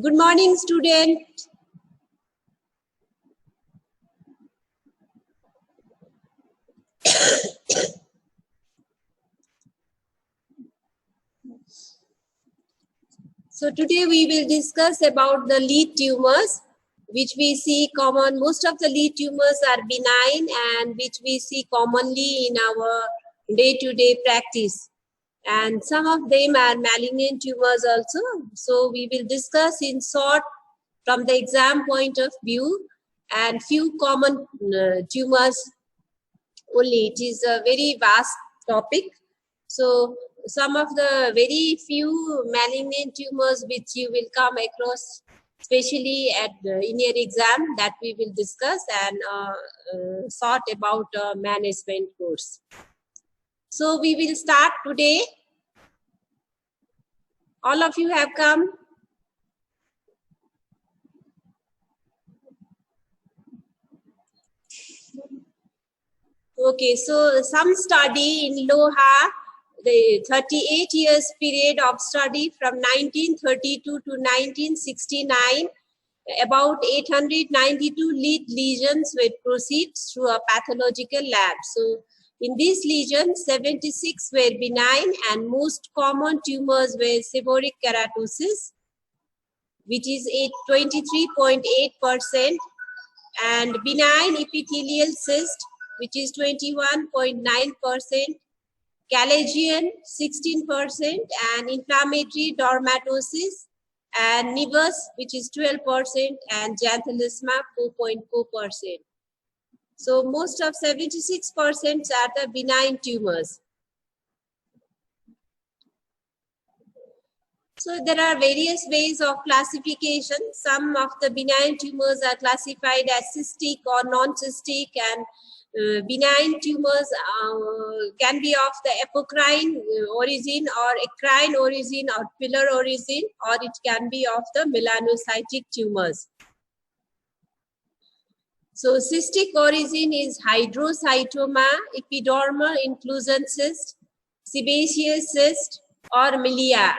Good morning, student. So today we will discuss about the lead tumors, which we see common. Most of the lead tumors are benign and which we see commonly in our day-to-day practice. And some of them are malignant tumors also. So we will discuss in short from the exam point of view and few common tumors only. It is a very vast topic. So some of the very few malignant tumors which you will come across, especially in your exam, that we will discuss and sort about management course. So we will start today. All of you have come. Okay, so some study in Loha, the 38 years period of study from 1932 to 1969, about 892 lead lesions were proceeded through a pathological lab. So in these lesions, 76 were benign and most common tumors were seborrheic keratosis, which is 23.8%, and benign epithelial cyst, which is 21.9%, Calagian 16%, and inflammatory dermatosis, and nevus, which is 12%, and xanthelasma 4.4%. So most of 76% are the benign tumors. So there are various ways of classification. Some of the benign tumors are classified as cystic or non-cystic, and benign tumors can be of the apocrine origin or eccrine origin or pillar origin, or it can be of the melanocytic tumors. So cystic origin is hydrocytoma, epidermal inclusion cyst, sebaceous cyst, or milia.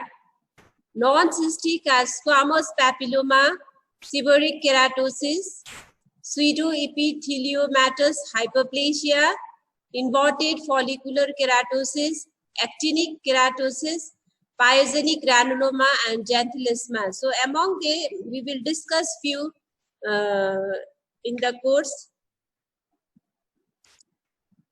Non-cystic are squamous papilloma, seborrheic keratosis, pseudoepitheliomatous hyperplasia, inverted follicular keratosis, actinic keratosis, pyogenic granuloma, and xanthelasma. So among them, we will discuss few in the course.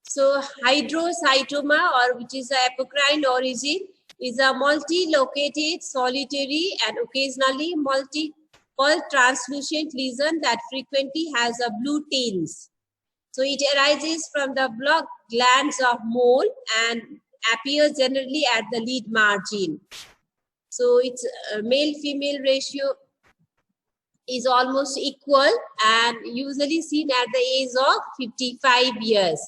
So hydrocytoma, or which is a apocrine origin, is a multi-located, solitary, and occasionally multiple translucent lesion that frequently has a blue tinge. So it arises from the blood glands of mole and appears generally at the lead margin. So its male-female ratio is almost equal and usually seen at the age of 55 years.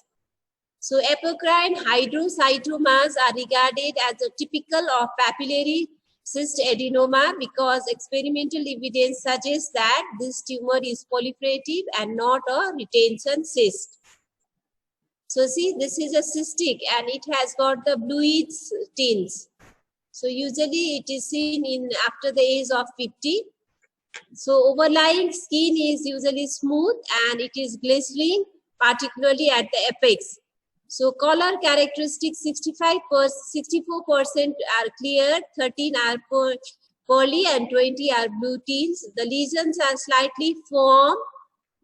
So apocrine hydrocytomas are regarded as a typical of papillary cyst adenoma because experimental evidence suggests that this tumor is proliferative and not a retention cyst. So see, this is a cystic and it has got the bluish tinge. So usually it is seen in after the age of 50. So overlying skin is usually smooth and it is glistening, particularly at the apex. So color characteristics 64% are clear, 13 are pearly, and 20 are blue tinge. The lesions are slightly formed,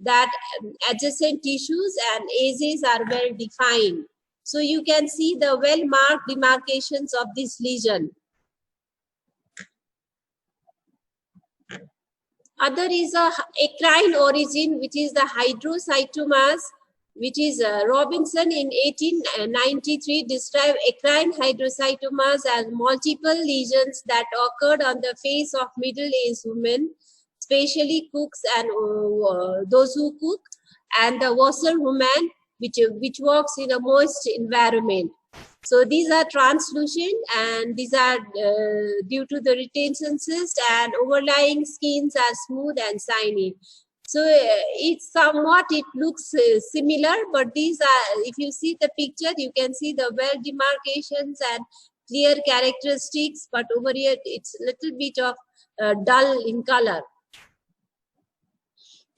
that adjacent tissues and edges are well defined. So you can see the well marked demarcations of this lesion. Other is a eccrine origin, which is the hydrocytomas, which is Robinson in 1893 described eccrine hydrocytomas as multiple lesions that occurred on the face of middle-aged women, especially cooks and those who cook, and the washerwoman, which works in a moist environment. So these are translucent and these are due to the retention cyst, and overlying skins are smooth and shiny. So it's somewhat, it looks similar, but these are, if you see the picture, you can see the well demarcations and clear characteristics, but over here it's a little bit of dull in color.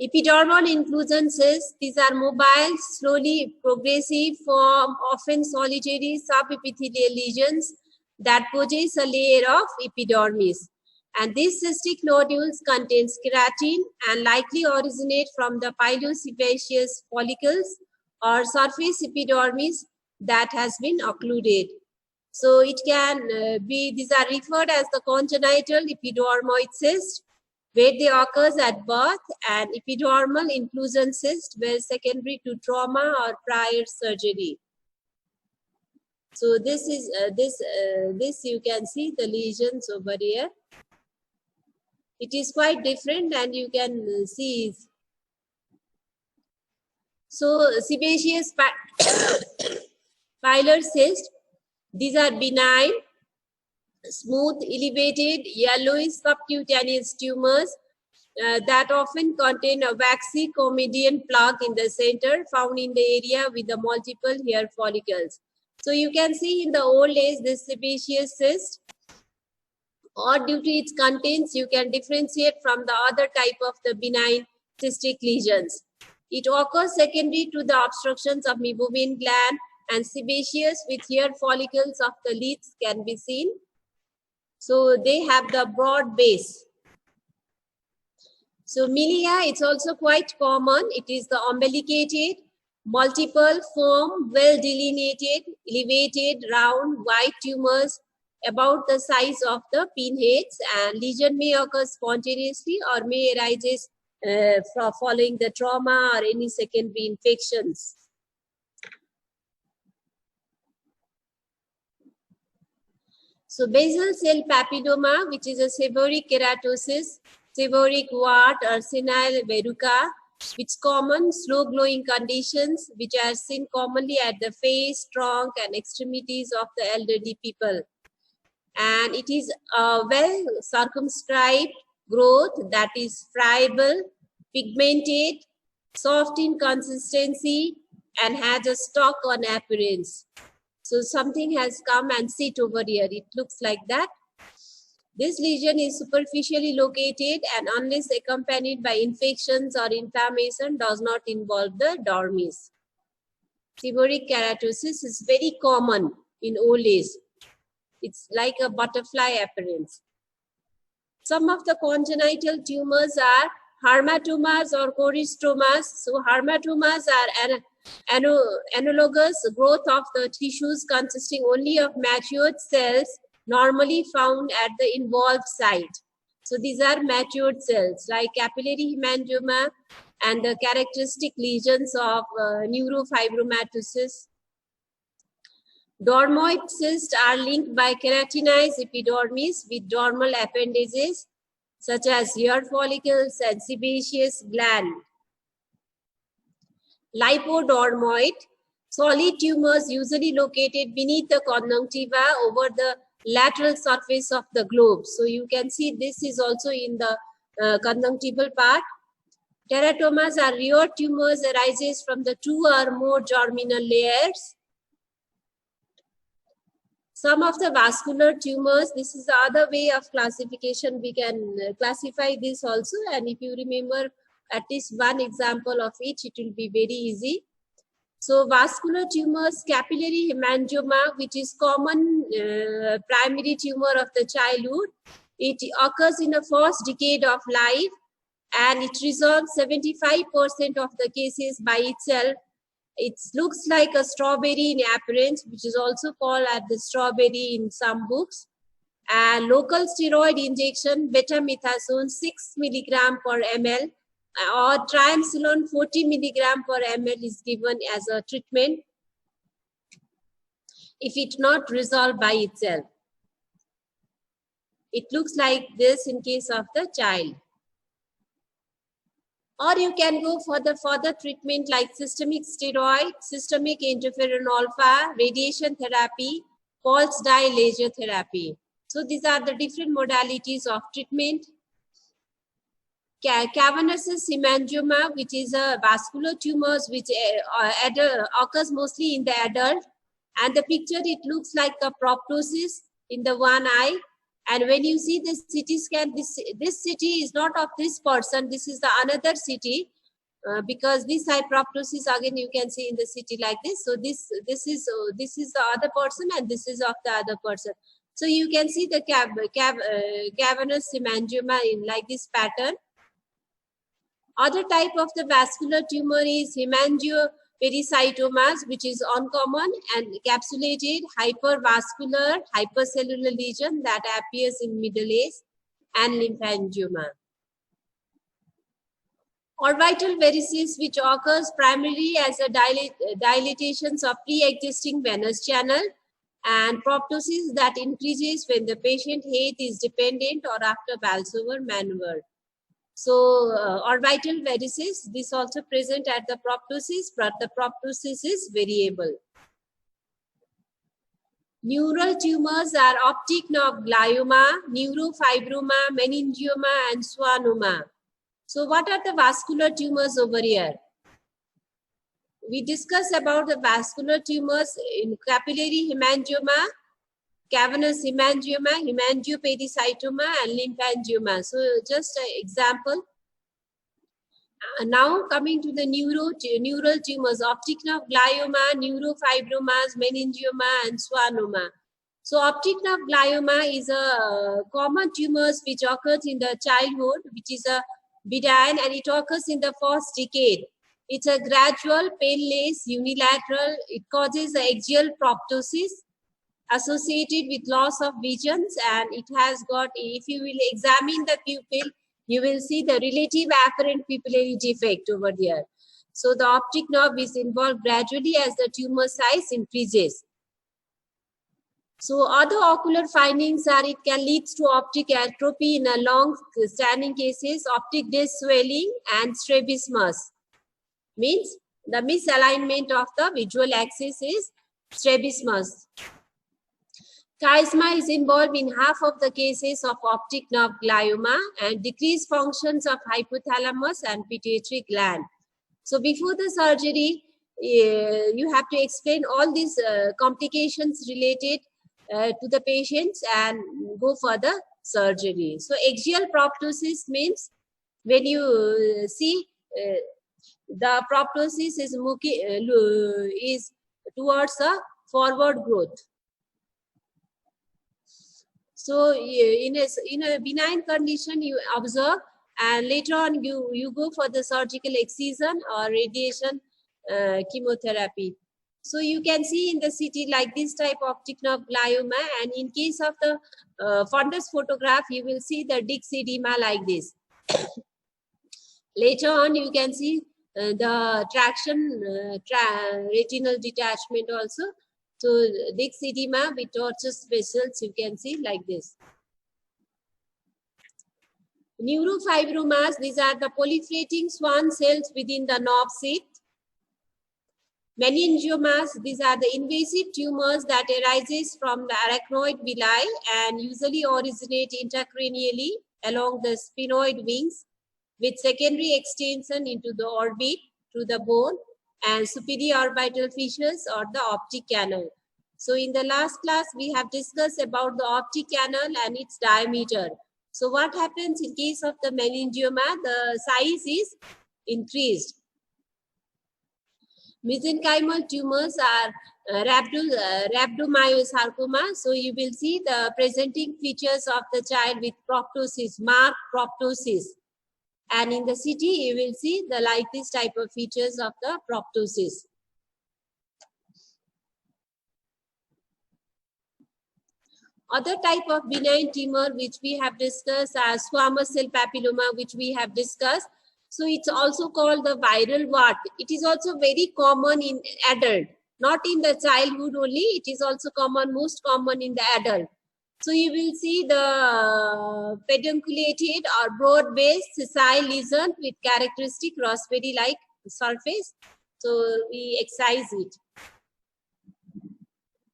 Epidermal inclusion cysts, these are mobile, slowly progressive form, often solitary subepithelial lesions that possess a layer of epidermis. And these cystic nodules contain keratin and likely originate from the pilosebaceous follicles or surface epidermis that has been occluded. So it can be, these are referred as the congenital epidermoid cyst, where they occurs at birth, and epidermal inclusion cyst were secondary to trauma or prior surgery. So this is this you can see the lesions over here. It is quite different, and you can see. So sebaceous pilar cyst, these are benign, smooth, elevated, yellowish subcutaneous tumors that often contain a waxy comedian plug in the center, found in the area with the multiple hair follicles. So you can see in the old age this sebaceous cyst, or due to its contents, you can differentiate from the other type of the benign cystic lesions. It occurs secondary to the obstructions of meibomian gland, and sebaceous with hair follicles of the leaves can be seen. So they have the broad base. So milia, it's also quite common. It is the umbilicated, multiple form, well delineated, elevated, round, white tumors about the size of the pinheads, and lesion may occur spontaneously or may arise following the trauma or any secondary infections. So basal cell papilloma, which is a seborrheic keratosis, seborrheic wart or senile verruca, which common slow glowing conditions which are seen commonly at the face, trunk and extremities of the elderly people. And it is a well circumscribed growth that is friable, pigmented, soft in consistency, and has a stalk on appearance. So something has come and sit over here. It looks like that. This lesion is superficially located and unless accompanied by infections or inflammation does not involve the dermis. Seborrheic keratosis is very common in old age. It's like a butterfly appearance. Some of the congenital tumors are hamartomas or choristomas. So hamartomas are analogous growth of the tissues consisting only of matured cells normally found at the involved site. So these are matured cells like capillary hemangioma and the characteristic lesions of neurofibromatosis. Dermoid cysts are linked by keratinized epidermis with dermal appendages such as hair follicles and sebaceous gland. Lipodermoid, solid tumors usually located beneath the conjunctiva over the lateral surface of the globe. So you can see this is also in the conjunctival part. Teratomas are rare tumors arises from the two or more germinal layers. Some of the vascular tumors, this is the other way of classification. We can classify this also, and if you remember at least one example of each, it will be very easy. So vascular tumors, capillary hemangioma, which is common primary tumor of the childhood. It occurs in the first decade of life and it resolves 75% of the cases by itself. It looks like a strawberry in appearance, which is also called as the strawberry in some books. And local steroid injection, betamethasone 6 milligram per ml or triamcinolone 40 milligram per ml is given as a treatment if it not resolved by itself. It looks like this in case of the child. Or you can go for the further treatment like systemic steroid, systemic interferon alpha, radiation therapy, pulse dye laser therapy. So these are the different modalities of treatment. Cavernous hemangioma, which is a vascular tumors which occurs mostly in the adult. And the picture, it looks like a proptosis in the one eye. And when you see this CT scan, this CT is not of this person, this is the another CT, because this proptosis again you can see in the CT like this. So this is the other person and this is of the other person. So you can see the cavernous hemangioma in like this pattern. Other type of the vascular tumor is hemangiopericytomas, which is uncommon, and encapsulated hypervascular hypercellular lesion that appears in middle age, and lymphangioma. Orbital varices, which occurs primarily as a dilatations of pre-existing venous channel, and proptosis that increases when the patient height is dependent or after Balsover maneuver. So orbital varices, this also present at the proptosis, but the proptosis is variable. Neural tumors are optic nerve glioma, neurofibroma, meningioma, and schwannoma. So what are the vascular tumors over here? We discussed about the vascular tumors in capillary hemangioma, cavernous hemangioma, hemangiopericytoma, and lymphangioma. So just an example. Now coming to the neural tumors, optic nerve glioma, neurofibromas, meningioma, and schwannoma. So optic nerve glioma is a common tumors which occurs in the childhood, which is a benign, and it occurs in the first decade. It's a gradual, painless, unilateral. It causes axial proptosis associated with loss of visions, and it has got, if you will examine the pupil, you will see the relative apparent pupillary defect over there. So the optic nerve is involved gradually as the tumor size increases. So other ocular findings are it can lead to optic atrophy in a long standing cases, optic disc swelling, and strabismus. Means the misalignment of the visual axis is strabismus. Chiasma is involved in half of the cases of optic nerve glioma, and decreased functions of hypothalamus and pituitary gland. So before the surgery, you have to explain all these complications related to the patients and go for the surgery. So axial proptosis means when you see the proptosis is towards a forward growth. So in a benign condition you observe, and later on you go for the surgical excision or radiation chemotherapy. So you can see in the CT like this type of optic nerve glioma, and in case of the fundus photograph you will see the disc edema like this. Later on you can see the traction retinal detachment also. So disc edema with tortuous vessels you can see like this. Neurofibromas, these are the proliferating Schwann cells within the nerve sheath. Meningiomas, these are the invasive tumors that arises from the arachnoid villi and usually originate intracranially along the sphenoid wings with secondary extension into the orbit through the bone and superior orbital fissures or the optic canal. So in the last class, we have discussed about the optic canal and its diameter. So what happens in case of the meningioma? The size is increased. Mesenchymal tumors are rhabdomyosarcoma. So you will see the presenting features of the child with proptosis, marked proptosis. And in the CT, you will see the like this type of features of the proptosis. Other type of benign tumor which we have discussed are squamous cell papilloma, which we have discussed. So it's also called the viral wart. It is also very common in adult, not in the childhood only. It is also common, most common in the adult. So you will see the pedunculated or broad-based sessile lesion with characteristic raspberry-like surface. So we excise it.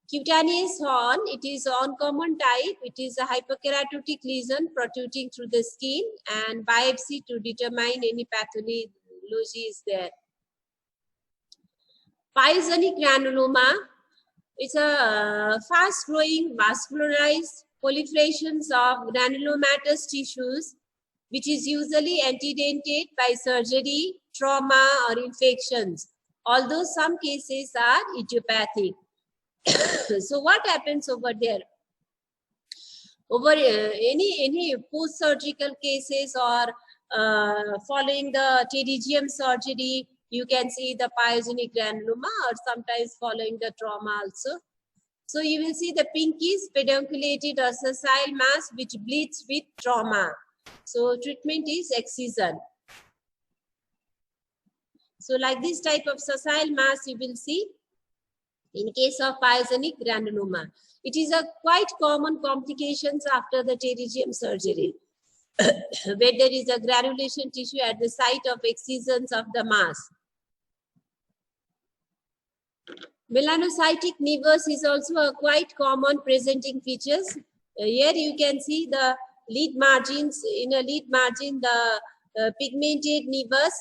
Cutaneous horn, it is uncommon type. It is a hyperkeratotic lesion protruding through the skin, and biopsy to determine any pathology is there. Pyogenic granuloma, it's a fast-growing vascularized proliferations of granulomatous tissues, which is usually antedated by surgery, trauma, or infections, although some cases are idiopathic. So what happens over there? Over any post-surgical cases or following the pterygium surgery, you can see the pyogenic granuloma, or sometimes following the trauma also. So you will see the pinkish pedunculated or sessile mass which bleeds with trauma. So treatment is excision. So like this type of sessile mass you will see in case of pyogenic granuloma. It is a quite common complications after the pterygium surgery, where there is a granulation tissue at the site of excisions of the mass. Melanocytic nevus is also a quite common presenting features. Here you can see the lead margins, in a lead margin the pigmented nevus.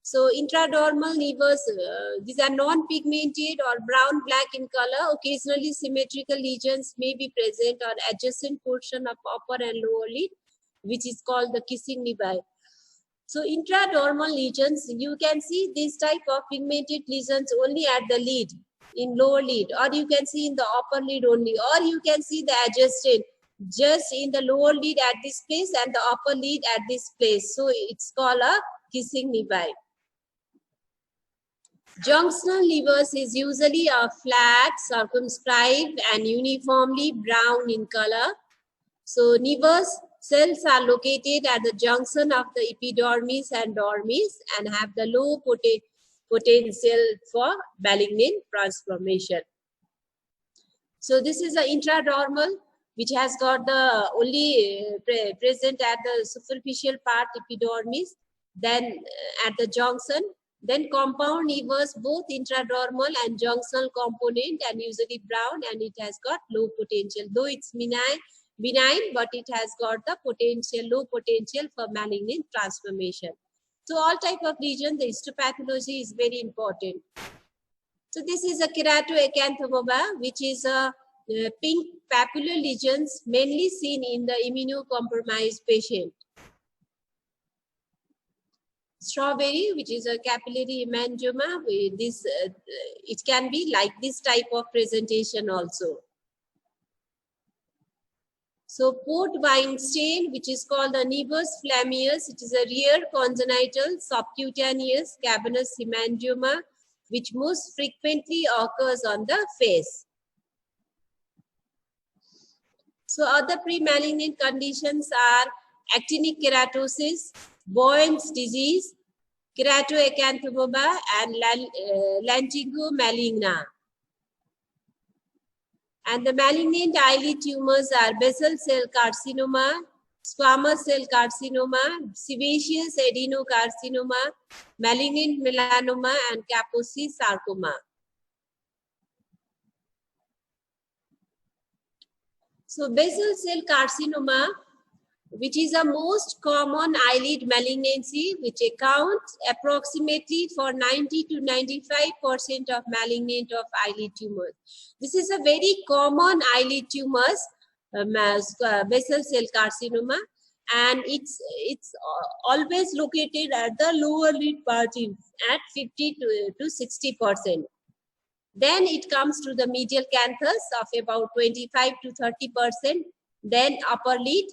So intradermal nevus, these are non-pigmented or brown-black in color. Occasionally symmetrical lesions may be present on adjacent portion of upper and lower lid, which is called the kissing nevi. So intradermal lesions, you can see this type of pigmented lesions only at the lid, in lower lid, or you can see in the upper lid only, or you can see the adjacent just in the lower lid at this place and the upper lid at this place. So it's called a kissing nevi. Junctional nevus is usually a flat, circumscribed, and uniformly brown in color. So nevus cells are located at the junction of the epidermis and dermis and have the low potential for malignant transformation. So this is the intradermal, which has got the only present at the superficial part epidermis, then at the junction. Then compound nevus, both intradermal and junctional component, and usually brown, and it has got low potential. Though it's benign, but it has got the potential, low potential for malignant transformation. So all type of lesion, the histopathology is very important. So this is a keratoacanthoma, which is a pink papular lesions mainly seen in the immunocompromised patient. Strawberry, which is a capillary hemangioma, with this it can be like this type of presentation also. So port wine stain, which is called the nevus flammeus, it is a rare congenital subcutaneous cavernous hemangioma which most frequently occurs on the face. So other pre-malignant conditions are actinic keratosis, Bowen's disease, keratoacanthoma, and lentigo maligna. And the malignant eyelid tumors are basal cell carcinoma, squamous cell carcinoma, sebaceous adenocarcinoma, malignant melanoma, and Kaposi sarcoma. So basal cell carcinoma, which is a most common eyelid malignancy, which accounts approximately for 90 to 95% of malignant of eyelid tumors. This is a very common eyelid tumors, basal cell carcinoma, and it's always located at the lower lid margin at 50 to 60%. Then it comes to the medial canthus of about 25 to 30%, then upper lid,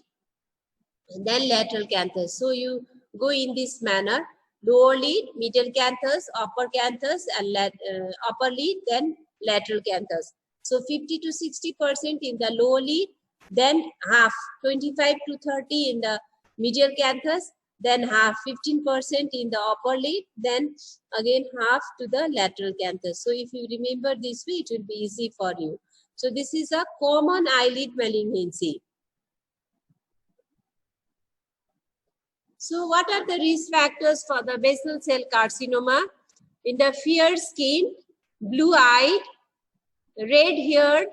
then lateral canthus. So you go in this manner: lower lid, middle canthus, upper canthus, and upper lid, then lateral canthus. So 50 to 60% in the lower lid, then half, 25 to 30 in the medial canthus, then half, 15% in the upper lid, then again half to the lateral canthus. So if you remember this way, it will be easy for you. So this is a common eyelid malignancy. So what are the risk factors for the basal cell carcinoma? In the fair skin, blue-eyed, red-haired,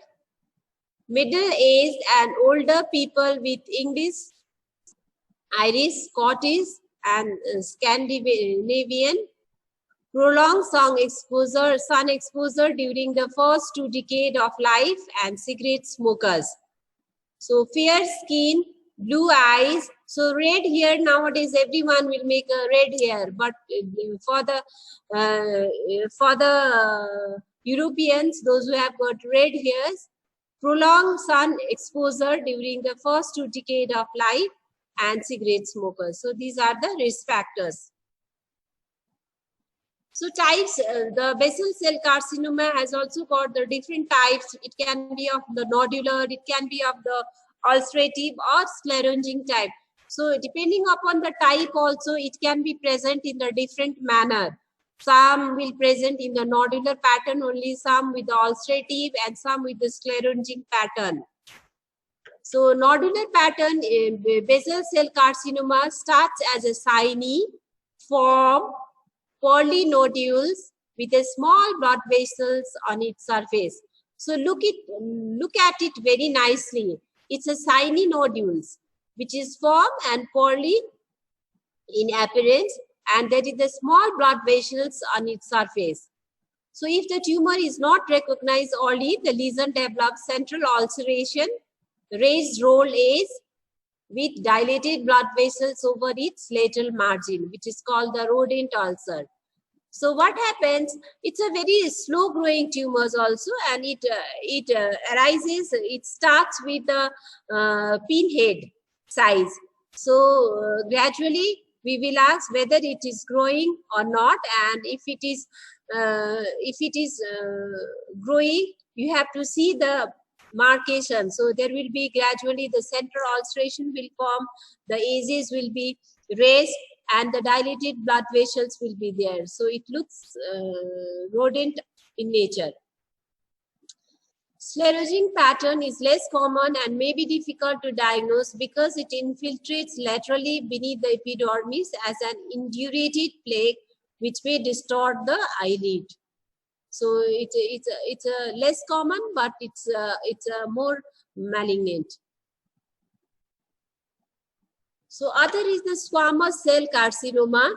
middle-aged and older people with English, Irish, Scottish, and Scandinavian, prolonged sun exposure during the first 2 decades of life, and cigarette smokers. So fair skin, blue eyes. So red hair nowadays everyone will make a red hair, but for the Europeans, those who have got red hairs, prolonged sun exposure during the first 2 decades of life, and cigarette smokers. So these are the risk factors. So types, the basal cell carcinoma has also got the different types. It can be of the nodular, it can be of the ulcerative or sclerosing type. So depending upon the type also, it can be present in the different manner. Some will present in the nodular pattern only, some with the ulcerative and some with the sclerosing pattern. So nodular pattern, basal cell carcinoma starts as a shiny, form, pearly nodules with a small blood vessels on its surface. So look at it very nicely. It's a shiny nodules which is form and pearly in appearance, and there is a small blood vessels on its surface. So if the tumor is not recognized early, the lesion develops central ulceration, raised roll edge with dilated blood vessels over its lateral margin, which is called the rodent ulcer. So what happens? It's a very slow growing tumors also, and it arises. It starts with a pinhead size. So gradually we will ask whether it is growing or not, and if it is growing, you have to see the marcation. So there will be gradually the central ulceration will form, the edges will be raised, and the dilated blood vessels will be there. So it looks rodent in nature. Sclerosing pattern is less common and may be difficult to diagnose because it infiltrates laterally beneath the epidermis as an indurated plaque, which may distort the eyelid. So it's a less common, but it's a more malignant. So other is the squamous cell carcinoma.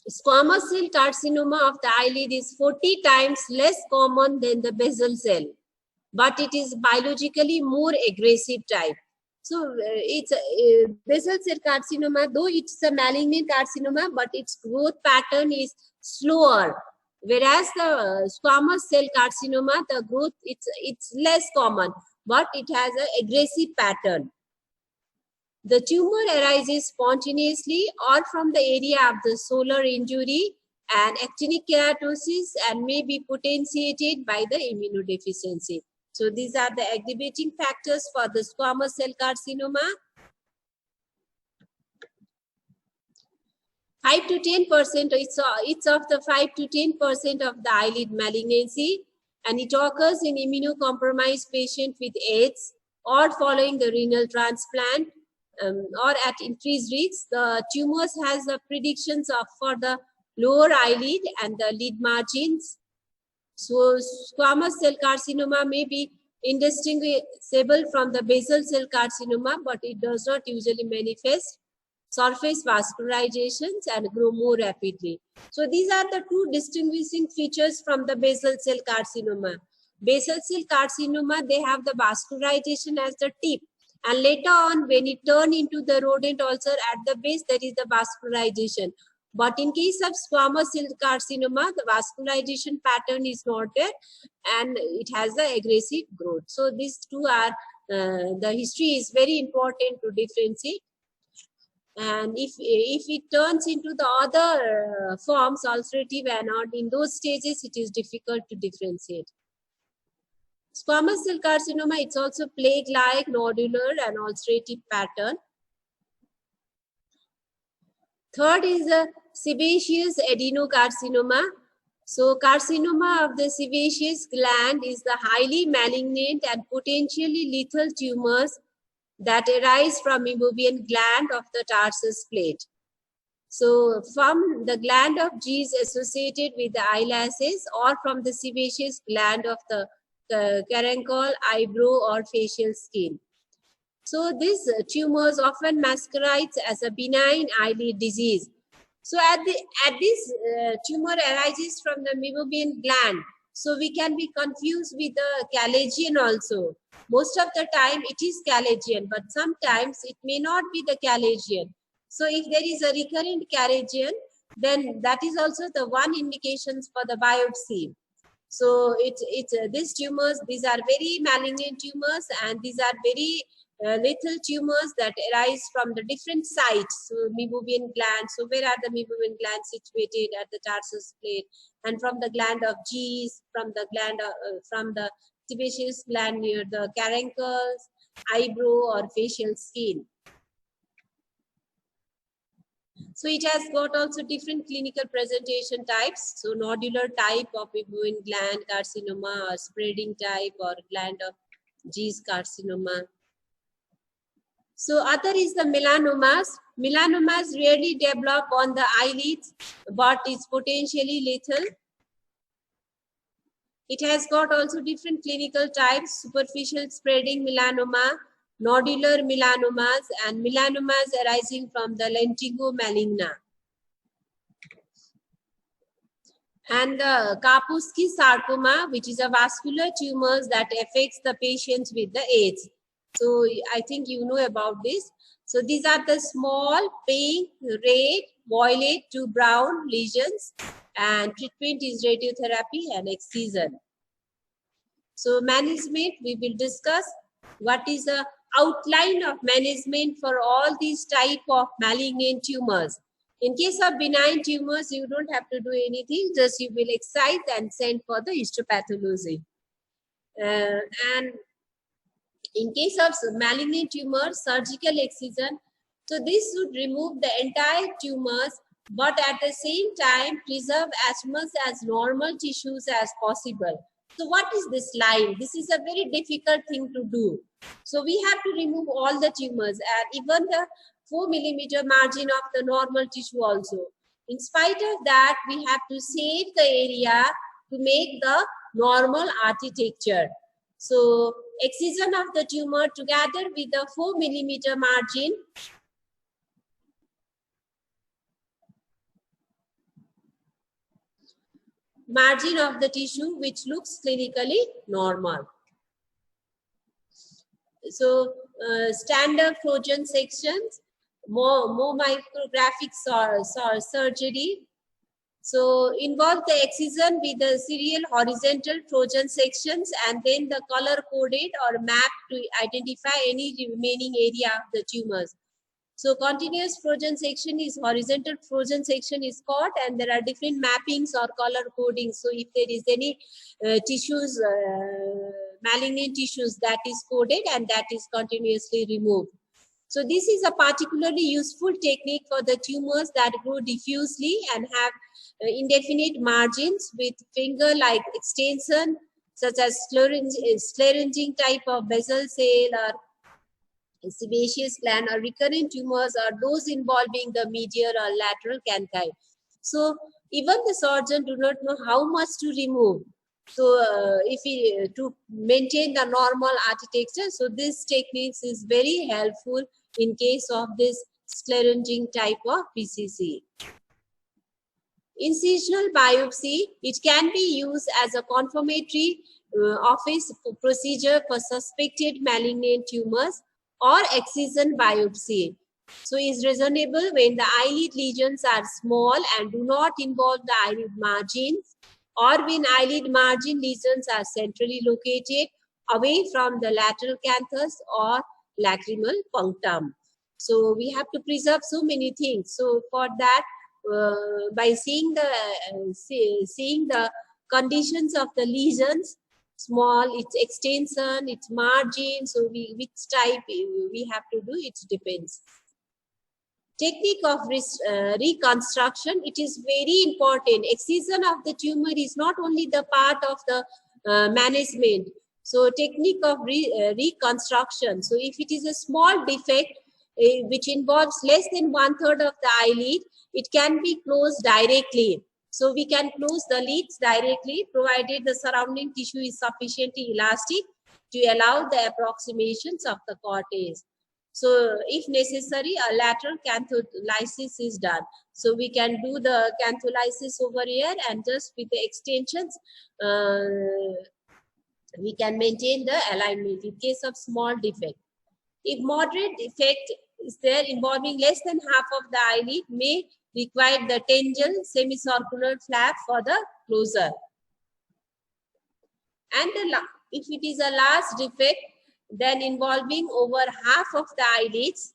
Squamous cell carcinoma of the eyelid is 40 times less common than the basal cell, but it is biologically more aggressive type. So it's basal cell carcinoma, though it's a malignant carcinoma, but its growth pattern is slower. Whereas the squamous cell carcinoma, the growth it's less common, but it has an aggressive pattern. The tumor arises spontaneously or from the area of the solar injury and actinic keratosis, and may be potentiated by the immunodeficiency. So these are the aggravating factors for the squamous cell carcinoma. 5 to 10%, it's of the 5 to 10% of the eyelid malignancy, and it occurs in immunocompromised patient with AIDS or following the renal transplant. Or at increased risk. The tumors has the predictions for the lower eyelid and the lid margins. So squamous cell carcinoma may be indistinguishable from the basal cell carcinoma, but it does not usually manifest surface vascularizations and grow more rapidly. So these are the two distinguishing features from the basal cell carcinoma. Basal cell carcinoma, they have the vascularization as the tip, and later on when it turns into the rodent ulcer at the base, there is the vascularization. But in case of squamous cell carcinoma, the vascularization pattern is not there and it has the aggressive growth. So these two are, the history is very important to differentiate. And if it turns into the other forms, ulcerative and not, in those stages, it is difficult to differentiate. Squamous cell carcinoma, it's also plague-like, nodular and ulcerative pattern. Third is a sebaceous adenocarcinoma. So carcinoma of the sebaceous gland is the highly malignant and potentially lethal tumors that arise from meibomian gland of the tarsus plate. So from the gland of G's associated with the eyelashes, or from the sebaceous gland of the caruncle, eyebrow or facial skin. So these tumors often masquerades as a benign eyelid disease. So at this tumor arises from the meibomian gland. So we can be confused with the Calagian also. Most of the time it is Calagian, but sometimes it may not be the Calagian. So if there is a recurrent Calagian, then that is also the one indications for the biopsy. So these tumors, these are very malignant tumors, and these are very lethal tumors that arise from the different sites. So meibomian gland. So where are the meibomian glands situated? At the tarsus plate, and from the gland of G's, from the gland from the sebaceous gland near the caruncles, eyebrow or facial skin. So it has got also different clinical presentation types. So nodular type of meibomian gland carcinoma, or spreading type, or gland of G's carcinoma. So other is the melanomas. Melanomas rarely develop on the eyelids, but is potentially lethal. It has got also different clinical types: superficial spreading melanoma, nodular melanomas, and melanomas arising from the lentigo maligna. And the Kaposi sarcoma, which is a vascular tumors that affects the patients with the AIDS. So I think you know about this. So these are the small pink, red, violet to brown lesions, and treatment is radiotherapy and excision. So management, we will discuss what is the outline of management for all these type of malignant tumors. In case of benign tumors, you don't have to do anything, just you will excise and send for the histopathology. And in case of malignant tumors, surgical excision, so this would remove the entire tumors, but at the same time preserve as much as normal tissues as possible. So what is this line? This is a very difficult thing to do. So we have to remove all the tumors and even the 4 millimeter margin of the normal tissue also. In spite of that, we have to save the area to make the normal architecture. So excision of the tumor together with the 4 millimeter margin of the tissue which looks clinically normal. So standard Frozen sections, more micrographic surgery. So involve the excision with the serial horizontal Frozen sections, and then the color coded or mapped to identify any remaining area of the tumors. So continuous Frozen section is horizontal Frozen section is caught, and there are different mappings or color coding. So if there is any tissues, malignant tissues, that is coded and that is continuously removed. So this is a particularly useful technique for the tumors that grow diffusely and have indefinite margins with finger-like extension, such as sclerosing type of basal cell or sebaceous gland, or recurrent tumors, or those involving the medial or lateral canthi. So even the surgeon do not know how much to remove. So if he, to maintain the normal architecture, so this techniques is very helpful in case of this sclerosing type of PCC. Incisional biopsy, it can be used as a confirmatory office procedure for suspected malignant tumors, or excision biopsy. So is reasonable when the eyelid lesions are small and do not involve the eyelid margins, or when eyelid margin lesions are centrally located away from the lateral canthus or lacrimal punctum. So we have to preserve so many things. So for that, by seeing the conditions of the lesions, small, its extension, its margin, so which type we have to do, it depends. Technique of reconstruction, it is very important. Excision of the tumor is not only the part of the management. So technique of reconstruction, so if it is a small defect which involves less than 1/3 of the eyelid, it can be closed directly. So we can close the lids directly, provided the surrounding tissue is sufficiently elastic to allow the approximations of the cortex. So if necessary, a lateral cantholysis is done. So we can do the cantholysis over here, and just with the extensions, we can maintain the alignment in case of small defect. If moderate defect is there involving less than half of the eyelid, may require the Tengel semicircular flap for the closure. And if it is a large defect, then involving over half of the eyelids,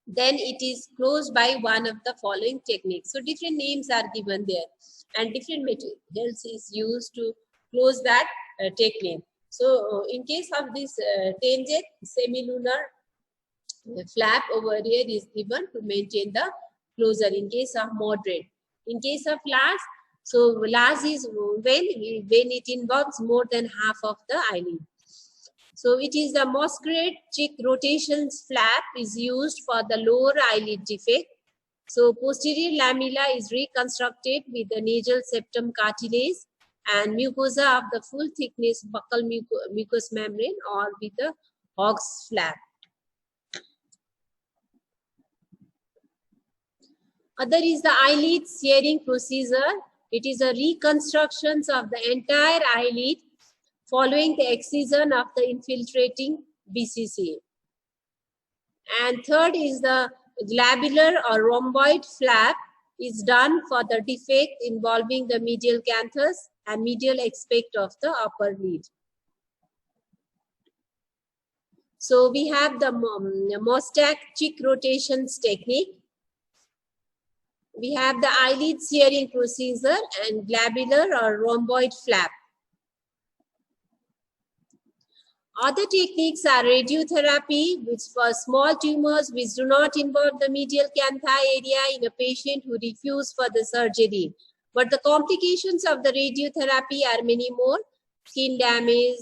then it is closed by one of the following techniques. So different names are given there, and different materials is used to close that technique. So in case of this tangent semilunar flap over here is given to maintain the closure in case of moderate. In case of large, so large is when it involves more than half of the eyelid. So it is the Mosquerat cheek rotations flap is used for the lower eyelid defect. So posterior lamella is reconstructed with the nasal septum cartilage and mucosa of the full thickness buccal mucous membrane, or with the Hogg's flap. Other is the eyelid searing procedure. It is a reconstruction of the entire eyelid following the excision of the infiltrating BCC. And third is the glabular or rhomboid flap is done for the defect involving the medial canthus and medial aspect of the upper lid. So we have the Mostak cheek rotations technique. We have the eyelid searing procedure and glabular or rhomboid flap. Other techniques are radiotherapy, which for small tumors which do not involve the medial cantha area in a patient who refuse for the surgery. But the complications of the radiotherapy are many more: skin damage,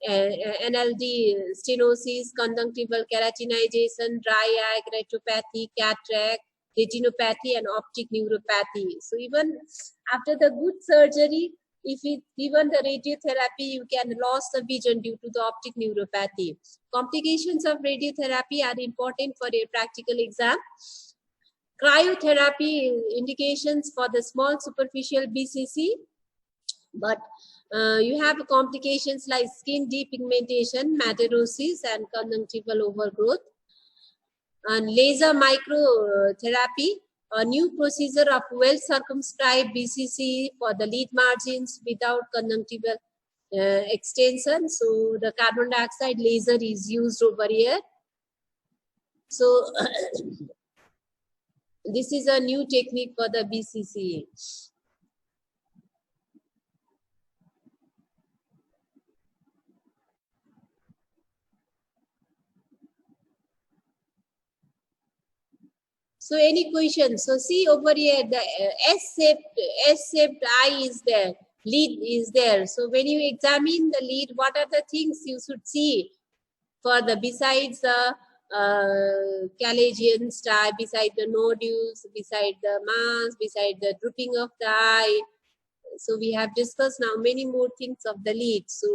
NLD stenosis, conjunctival keratinization, dry eye, keratopathy, cataract, retinopathy, and optic neuropathy. So even after the good surgery, if it given the radiotherapy, you can lose the vision due to the optic neuropathy. Complications of radiotherapy are important for a practical exam. Cryotherapy indications for the small superficial BCC, but you have complications like skin depigmentation, matarosis, and conjunctival overgrowth. And laser microtherapy, a new procedure of well-circumscribed BCC for the lid margins without conjunctival extension. So the carbon dioxide laser is used over here. So this is a new technique for the BCC. So any questions? So see over here, the S-shaped eye is there, lid is there. So when you examine the lid, what are the things you should see for the besides the Calagian star, beside the nodules, beside the mass, beside the drooping of the eye? So we have discussed now many more things of the lid. So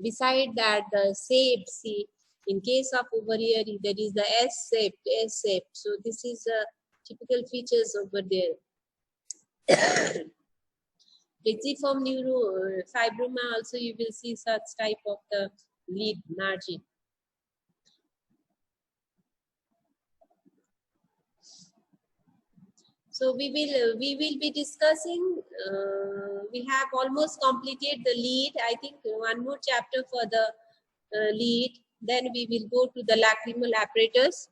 beside that, the shape, see, in case of over here, there is the S-shape. So this is typical features over there. Plexiform neurofibroma also you will see such type of the lid margin. So we will be discussing. We have almost completed the lid. I think one more chapter for the lid. Then we will go to the lacrimal apparatus.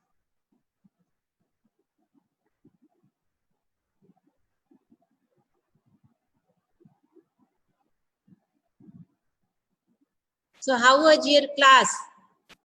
So how was your class?